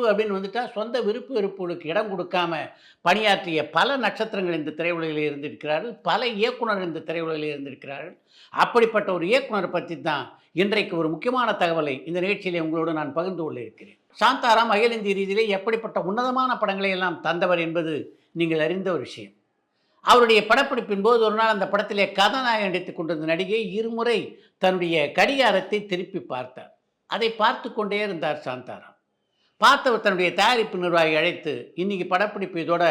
அப்படின்னு வந்துட்டா, சொந்த விருப்பு வெறுப்புகளுக்கு இடம் கொடுக்காம பணியாற்றிய பல நட்சத்திரங்கள் இந்த திரையுலகிலே இருந்திருக்கிறார்கள். பல இயக்குனர்கள் இந்த திரையுலகிலே இருந்திருக்கிறார்கள். அப்படிப்பட்ட ஒரு இயக்குனர பத்தி தான் இன்றைக்கு ஒரு முக்கியமான தகவலை இந்த நிகழ்ச்சியிலே உங்களோடு நான் பகிர்ந்து கொள்ள இருக்கிறேன். சாந்தாராம் அகில இந்திய ரீதியிலே எப்படிப்பட்ட உன்னதமான படங்களை எல்லாம் தந்தவர் என்பது நீங்கள் அறிந்த ஒரு விஷயம். அவருடைய படப்பிடிப்பின் போது ஒரு நாள் அந்த படத்திலே கதாநாயகன் நடித்துக் கொண்டிருந்த நடிகை இருமுறை தன்னுடைய கடிகாரத்தை திருப்பி பார்த்தார். அதை பார்த்து கொண்டே இருந்தார் சாந்தாராம். பார்த்தவர் தன்னுடைய தயாரிப்பு நிர்வாகி அழைத்து, இன்னைக்கு படப்பிடிப்பு இதோட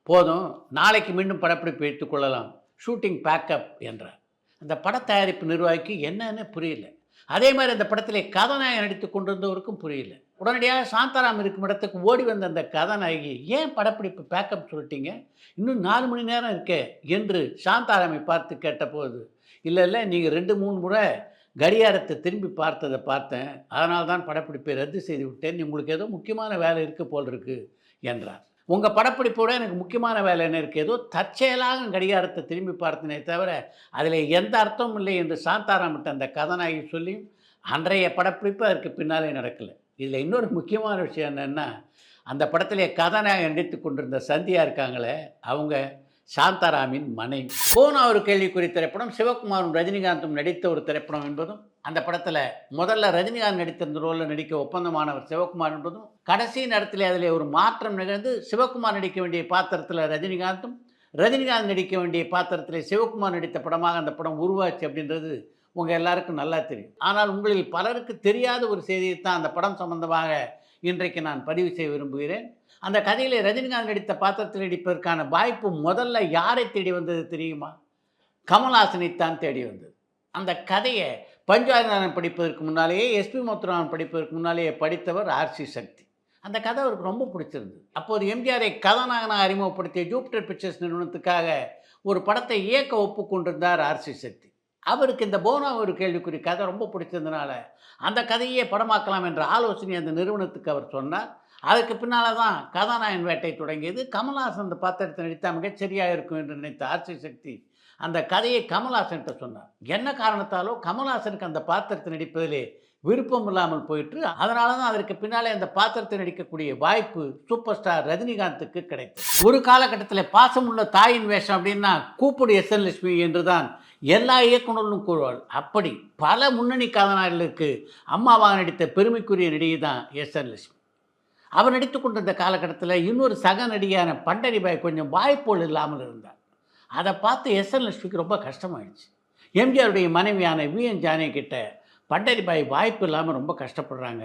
போதும், நாளைக்கு மீண்டும் படப்பிடிப்பு வைத்துக் கொள்ளலாம், ஷூட்டிங் பேக்கப் என்றார். அந்த பட தயாரிப்பு நிர்வாகிக்கு என்னன்னு புரியல. அதே மாதிரி அந்த படத்திலே கதாநாயகன் நடித்துக் கொண்டிருந்தவருக்கும் புரியல. உடனடியாக சாந்தாராம் இருக்கும் இடத்துக்கு ஓடி வந்த அந்த கதாநாயகி, ஏன் படப்பிடிப்பு பேக்கப் சொல்லிட்டீங்க, இன்னும் 4 மணி நேரம் இருக்கே என்று சாந்தாராமை பார்த்து கேட்டபோது, இல்லை இல்லை, நீங்கள் 2-3 முறை கடிகாரத்தை திரும்பி பார்த்ததை பார்த்தேன், அதனால தான் படப்பிடிப்பை ரத்து செய்து விட்டேன், உங்களுக்கு ஏதோ முக்கியமான வேலை இருக்குது போல் இருக்கு என்றார். உங்கள் படப்பிடிப்போட எனக்கு முக்கியமான வேலை என்ன இருக்குது, ஏதோ தற்செயலாக கடிகாரத்தை திரும்பி பார்த்தனே தவிர அதில் எந்த அர்த்தமும் இல்லை என்று சாந்தாராமிட்ட அந்த கதாநாயகி சொல்லியும் அன்றைய படப்பிடிப்பு அதற்கு பின்னாலே நடக்கலை. இதில் இன்னொரு முக்கியமான விஷயம் என்னென்னா, அந்த படத்திலே கதாநாயகன் நடித்து கொண்டிருந்த சந்தியா இருக்காங்களே, அவங்க சாந்தாராமின் மனைவி. போன ஒரு கேள்விக்குறி திரைப்படம் சிவகுமாரும் ரஜினிகாந்தும் நடித்த ஒரு திரைப்படம் என்பதும், அந்த படத்தில் முதல்ல ரஜினிகாந்த் நடித்திருந்த ரோலில் நடிக்க ஒப்பந்தமானவர் சிவகுமார் என்பதும், கடைசி நேரத்தில் அதில் ஒரு மாற்றம் நிகழ்ந்து சிவகுமார் நடிக்க வேண்டிய பாத்திரத்தில் ரஜினிகாந்தும், ரஜினிகாந்த் நடிக்க வேண்டிய பாத்திரத்தில் சிவகுமார் நடித்த படமாக அந்த படம் உருவாச்சு அப்படின்றது உங்கள் எல்லாருக்கும் நல்லா தெரியும். ஆனால் உங்களில் பலருக்கு தெரியாத ஒரு செய்தியை தான் அந்த படம் சம்பந்தமாக இன்றைக்கு நான் பதிவு செய்ய விரும்புகிறேன். அந்த கதையில் ரஜினிகாந்த் நடித்த பாத்திரத்தில் நடிப்பதற்கான வாய்ப்பு முதல்ல யாரை தேடி வந்தது தெரியுமா? கமல்ஹாசனைத்தான் தேடி வந்தது. அந்த கதையை பஞ்சாயத்து படிப்பதற்கு முன்னாலேயே, எஸ்பி முத்துராமன் படிப்பதற்கு முன்னாலேயே படித்தவர் ஆர்சி சக்தி. அந்த கதை அவருக்கு ரொம்ப பிடிச்சிருந்தது. அப்போது எம்ஜிஆரை கதாநாயகனாக அறிமுகப்படுத்திய ஜூபிட்டர் பிக்சர்ஸ் நிறுவனத்துக்காக ஒரு படத்தை இயக்க ஒப்புக்கொண்டிருந்தார் ஆர்சி சக்தி. அவருக்கு இந்த போனா ஒரு கேள்விக்குறி கதை ரொம்ப பிடிச்சதுனால அந்த கதையே படமாக்கலாம் என்ற ஆலோசனை அந்த நிறுவனத்துக்கு அவர் சொன்னார். அதுக்கு பின்னால் தான் கதாநாயகன் வேட்டை தொடங்கியது. கமல்ஹாசன் அந்த பாத்திரத்தை நடித்தால் மிகச்சரியாக இருக்கும் என்று நினைத்த ஆர்சி சக்தி அந்த கதையை கமல்ஹாசன்கிட்ட சொன்னார். என்ன காரணத்தாலோ கமல்ஹாசனுக்கு அந்த பாத்திரத்தை நடிப்பதிலே விருப்பம் இல்லாமல் போயிட்டு, அதனால தான் அதற்கு பின்னாலே அந்த பாத்திரத்தை நடிக்கக்கூடிய வாய்ப்பு சூப்பர் ஸ்டார் ரஜினிகாந்துக்கு கிடைத்தது. ஒரு காலகட்டத்தில் பாசமுள்ள தாயின் வேஷம் அப்படின்னா கூப்பிடு எஸ்என் லட்சுமி என்று தான் எல்லா இயக்குநர்களும் கூறுவாள். அப்படி பல முன்னணி கதாநாயகர்களுக்கு அம்மாவாக நடித்த பெருமைக்குரிய நடிகை தான் எஸ்என் லட்சுமி. அவர் நடித்து கொண்டிருந்த காலகட்டத்தில் இன்னொரு சக நடிகையான பண்டரிபாய் கொஞ்சம் வாய்ப்போல் இல்லாமல் இருந்தார். அதை பார்த்து எஸ்என் லட்சுமிக்கு ரொம்ப கஷ்டமாயிடுச்சு. எம்ஜிஆருடைய மனைவியான விஎன் ஜானகி கிட்ட, பண்டரிபாய் வாய்ப்பு இல்லாமல் ரொம்ப கஷ்டப்படுறாங்க,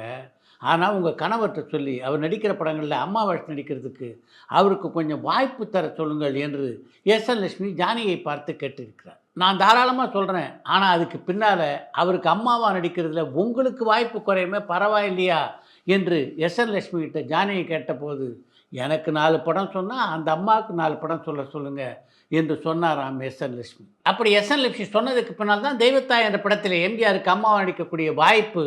ஆனால் உங்கள் கணவர்கிட்ட சொல்லி அவர் நடிக்கிற படங்களில் அம்மா வேஷம் நடிக்கிறதுக்கு அவருக்கு கொஞ்சம் வாய்ப்பு தர சொல்லுங்கள் என்று எஸ்என் லட்சுமி ஜானகியை பார்த்து கேட்டிருக்கிறார். நான் தாராளமாக சொல்கிறேன், ஆனால் அதுக்கு பின்னால் அவருக்கு அம்மாவாக நடிக்கிறதுல உங்களுக்கு வாய்ப்பு குறையுமே, பரவாயில்லையா என்று எஸ்என் லட்சுமி கிட்ட ஜானகி கேட்டபோது, எனக்கு 4 படம் சொன்னால் அந்த அம்மாவுக்கு 4 படம் சொல்லுங்கள் என்று சொன்னாராம் எஸ்என் லட்சுமி. அப்படி எஸ்என் லட்சுமி சொன்னதுக்கு பின்னால் தான் தெய்வத்தாய் என்ற படத்தில் எம்ஜிஆருக்கு அம்மாவாக நடிக்கக்கூடிய வாய்ப்பு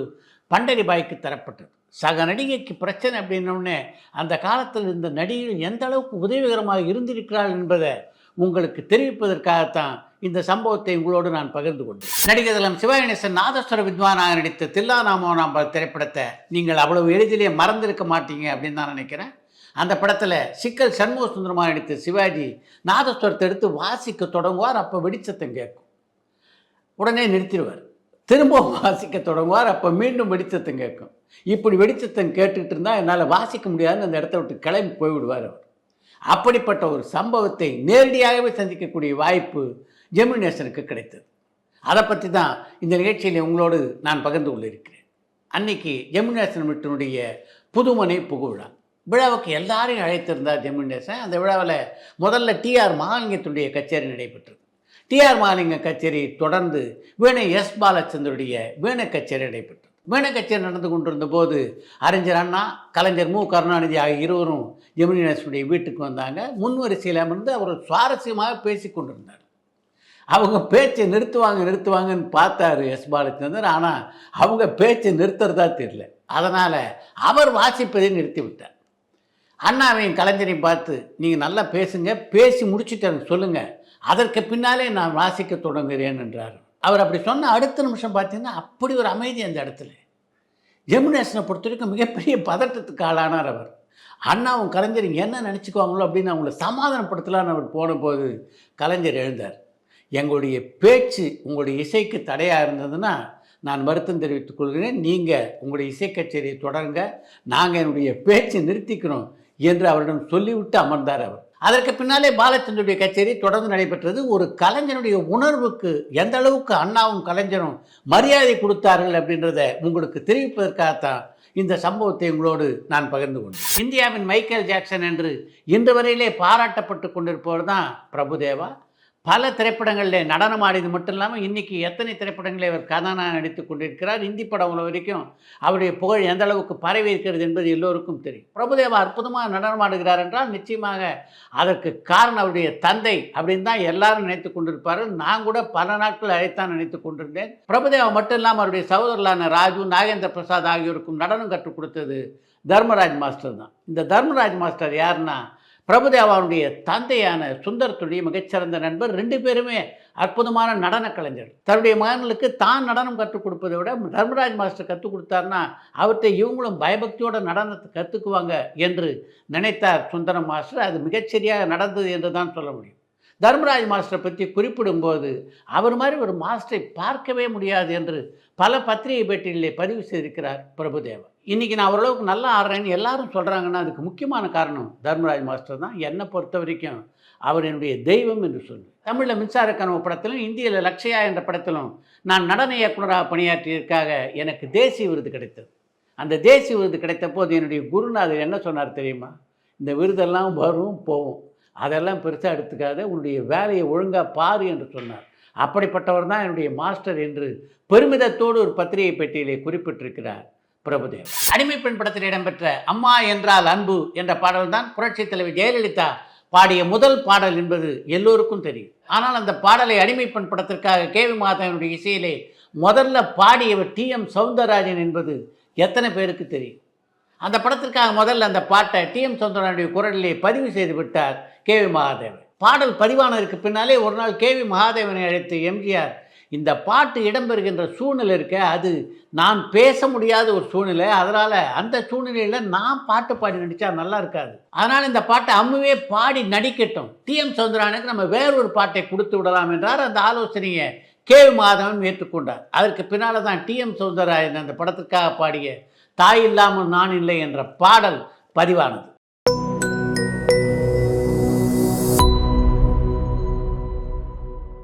பண்டரிபாய்க்கு தரப்பட்டது. சக நடிகைக்கு பிரச்சனை அப்படின்னோடனே அந்த காலத்தில் இந்த நடிகைகள் எந்த அளவுக்கு உதவிகரமாக இருந்திருக்கிறாள் என்பதை உங்களுக்கு தெரிவிப்பதற்காகத்தான் இந்த சம்பவத்தை உங்களோடு நான் பகிர்ந்து கொண்டேன். நடிகர் திலகம் சிவகணேசன் நாதஸ்வர வித்வானாக நடித்த தில்லா நாம திரைப்படத்தை நீங்கள் அவ்வளவு எளிதிலே மறந்திருக்க மாட்டீங்க அப்படின்னு நான் நினைக்கிறேன். அந்த படத்தில் சிக்கல் சண்முக சுந்தரமாக நடித்த சிவாஜி நாதஸ்வரத்தை எடுத்து வாசிக்க தொடங்குவார். அப்போ வெடிச்சத்தம் கேட்கும், உடனே நிறுத்திடுவார். திரும்பவும் வாசிக்க தொடங்குவார். அப்போ மீண்டும் வெடிச்சத்தம் கேட்கும். இப்படி வெடிச்சத்தம் கேட்டுக்கிட்டு இருந்தால் என்னால் வாசிக்க முடியாதுன்னு அந்த இடத்த விட்டு கிளம்பி போய்விடுவார் அவர். அப்படிப்பட்ட ஒரு சம்பவத்தை நேரடியாகவே சந்திக்கக்கூடிய வாய்ப்பு ஜெமினி நேசனுக்கு கிடைத்தது. அதை பற்றி தான் இந்த நிகழ்ச்சியில் உங்களோடு நான் பகிர்ந்து கொண்டிருக்கிறேன். அன்னைக்கு ஜெமினி நேசன் வீட்டினுடைய புதுமனை புகுவிழா விழாவுக்கு எல்லாரையும் அழைத்திருந்தார் ஜெமினி நேசன். அந்த விழாவில் முதல்ல டிஆர் மகாலிங்கத்துடைய கச்சேரி நடைபெற்றது. டிஆர் மகாலிங்கம் கச்சேரி தொடர்ந்து வீணை எஸ் பாலச்சந்தருடைய வீணை கச்சேரி நடைபெற்றது. வீணை கச்சேரி நடந்து கொண்டிருந்த போது அறிஞர் அண்ணா, கலைஞர் மு கருணாநிதி ஆகிய இருவரும் ஜெமினி நேசனுடைய வீட்டுக்கு வந்தாங்க. முன்வரிசையில் அமர்ந்து அவர் சுவாரஸ்யமாக பேசி கொண்டிருந்தார். அவங்க பேச்சை நிறுத்துவாங்கன்னு பார்த்தார் எஸ் பாலச்சந்தர். ஆனால் அவங்க பேச்சை நிறுத்துறதா தெரியல. அதனால் அவர் வாசிப்பதை நிறுத்திவிட்டார். அண்ணாவையும் கலைஞரையும் பார்த்து, நீங்கள் நல்லா பேசுங்க, பேசி முடிச்சுட்டு எனக்கு சொல்லுங்கள், அதற்கு பின்னாலே நான் வாசிக்க தொடங்குகிறேன் என்றார். அவர் அப்படி சொன்ன அடுத்த நிமிஷம் பார்த்தீங்கன்னா அப்படி ஒரு அமைதி அந்த இடத்துல. ஜெமினேஷனை பொறுத்த வரைக்கும் மிகப்பெரிய பதட்டத்துக்கு ஆளானார் அவர். அண்ணாவும் கலைஞர் என்ன நினச்சிக்குவாங்களோ அப்படின்னு அவங்கள சமாதானப்படுத்தலான்னு அவர் போனபோது கலைஞர் எழுந்தார். எங்களுடைய பேச்சு உங்களுடைய இசைக்கு தடையாக இருந்ததுன்னா நான் வருத்தம் தெரிவித்துக் கொள்கிறேன். நீங்கள் உங்களுடைய இசை கச்சேரியை தொடருங்க, நாங்கள் என்னுடைய பேச்சை நிறுத்திக்கிறோம் என்று அவரிடம் சொல்லிவிட்டு அமர்ந்தார் அவர். அதற்கு பின்னாலே பாலச்சந்தருடைய கச்சேரி தொடர்ந்து நடைபெற்றது. ஒரு கலைஞனுடைய உணர்வுக்கு எந்த அளவுக்கு அண்ணாவும் கலைஞரும் மரியாதை கொடுத்தார்கள் அப்படின்றத உங்களுக்கு தெரிவிப்பதற்காகத்தான் இந்த சம்பவத்தை உங்களோடு நான் பகிர்ந்து கொண்டேன். இந்தியாவின் மைக்கேல் ஜாக்சன் என்று இன்று வரையிலே பாராட்டப்பட்டு கொண்டிருப்பவர் தான் பிரபுதேவா. பல திரைப்படங்களில் நடனம் ஆடியது மட்டும் இல்லாமல் இன்றைக்கி எத்தனை திரைப்படங்களில் அவர் கதாநாயகனாக நடித்து கொண்டிருக்கிறார். இந்தி படம் உள்ள வரைக்கும் அவருடைய புகழ் எந்த அளவுக்கு பரவி இருக்கிறது என்பது எல்லோருக்கும் தெரியும். பிரபுதேவா அற்புதமாக நடனம் ஆடுகிறார் என்றால் நிச்சயமாக அதற்கு காரணம் அவருடைய தந்தை அப்படின்னு தான் எல்லாரும் நினைத்து கொண்டிருப்பார்கள். நான் கூட பல நாட்கள் அழைத்தான் நினைத்து கொண்டிருந்தேன். பிரபுதேவா மட்டும் இல்லாமல் அவருடைய சகோதரர்களான ராஜு, நாகேந்திர பிரசாத் ஆகியோருக்கும் நடனம் கற்றுக் கொடுத்தது தர்மராஜ் மாஸ்டர் தான். இந்த தர்மராஜ் மாஸ்டர் யாருன்னா பிரபுதேவாவுடைய தந்தையான சுந்தரத்துடைய மிகச்சிறந்த நண்பர். 2 பேருமே அற்புதமான நடன கலைஞர். தன்னுடைய மகன்களுக்கு தான் நடனம் கற்றுக் கொடுப்பதை விட தர்மராஜ் மாஸ்டர் கற்றுக் கொடுத்தாருன்னா அவர்கிட்ட இவங்களும் பயபக்தியோட நடனத்தை கற்றுக்குவாங்க என்று நினைத்தார் சுந்தரம் மாஸ்டர். அது மிகச்சரியாக நடந்தது என்று தான் சொல்ல முடியும். தர்மராஜ் மாஸ்டரை பற்றி குறிப்பிடும்போது அவர் மாதிரி ஒரு மாஸ்டரை பார்க்கவே முடியாது என்று பல பத்திரிகை பேட்டிகளிலே பதிவு செய்திருக்கிறார் பிரபுதேவா. இன்றைக்கி நான் ஓரளவுக்கு நல்லா ஆடுறேன்னு எல்லாரும் சொல்கிறாங்கன்னா அதுக்கு முக்கியமான காரணம் தர்மராஜ் மாஸ்டர் தான். என்னை பொறுத்த வரைக்கும் அவர் என்னுடைய தெய்வம் என்று சொல்லுவேன். தமிழில் மின்சார கனவு படத்திலும் இந்தியில் லக்ஷயா என்ற படத்திலும் நான் நடன இயக்குனராக பணியாற்றியதற்காக எனக்கு தேசிய விருது கிடைத்தது. அந்த தேசிய விருது கிடைத்த போது என்னுடைய குருநாதர் என்ன சொன்னார் தெரியுமா? இந்த விருதெல்லாம் வரும் போகும், அதெல்லாம் பெருசாக எடுத்துக்காத, உன்னுடைய வேலையை ஒழுங்காக பாரு என்று சொன்னார். அப்படிப்பட்டவர் தான் என்னுடைய மாஸ்டர் என்று பெருமிதத்தோடு ஒரு பத்திரிகை பெட்டியிலே குறிப்பிட்டிருக்கிறார் பிரபுதேவா. அடிமை பெண் படத்தில் இடம்பெற்ற அம்மா என்றால் அன்பு என்ற பாடல் தான் புரட்சித் தலைவி ஜெயலலிதா பாடிய முதல் பாடல் என்பது எல்லோருக்கும் தெரியும். ஆனால் அந்த பாடலை அடிமை பெண் படத்திற்காக கேவி மாதவனுடைய இசையிலே முதல்ல பாடியவர் டி.எம். சௌந்தரராஜன் என்பது எத்தனை பேருக்கு தெரியும்? அந்த படத்திற்காக முதல்ல அந்த பாட்டை டி.எம். சௌந்தரராஜனுடைய குரலிலே பதிவு செய்து விட்டார் கேவி மகாதேவன். பாடல் பதிவானதற்கு பின்னாலே ஒரு நாள் கேவி மகாதேவனை அழைத்து எம்ஜிஆர், இந்த பாட்டு இடம்பெறுகின்ற சூழ்நிலை இருக்க அது நான் பேச முடியாத ஒரு சூழ்நிலை, அதனால் அந்த சூழ்நிலையில் நான் பாட்டு பாடி நடித்தா நல்லா இருக்காது, அதனால் இந்த பாட்டை அம்முவே பாடி நடிக்கட்டும், டி.எம். சௌந்தரராஜனுக்கு நம்ம வேறொரு பாட்டை கொடுத்து விடலாம் என்றார். அந்த ஆலோசனையை கேவி மாதவன் ஏற்றுக்கொண்டார். அதற்கு பின்னால் தான் டி.எம். சௌந்தரராஜன் அந்த படத்திற்காக பாடிய தாய் இல்லாமல் நான் இல்லை என்ற பாடல் பதிவானது.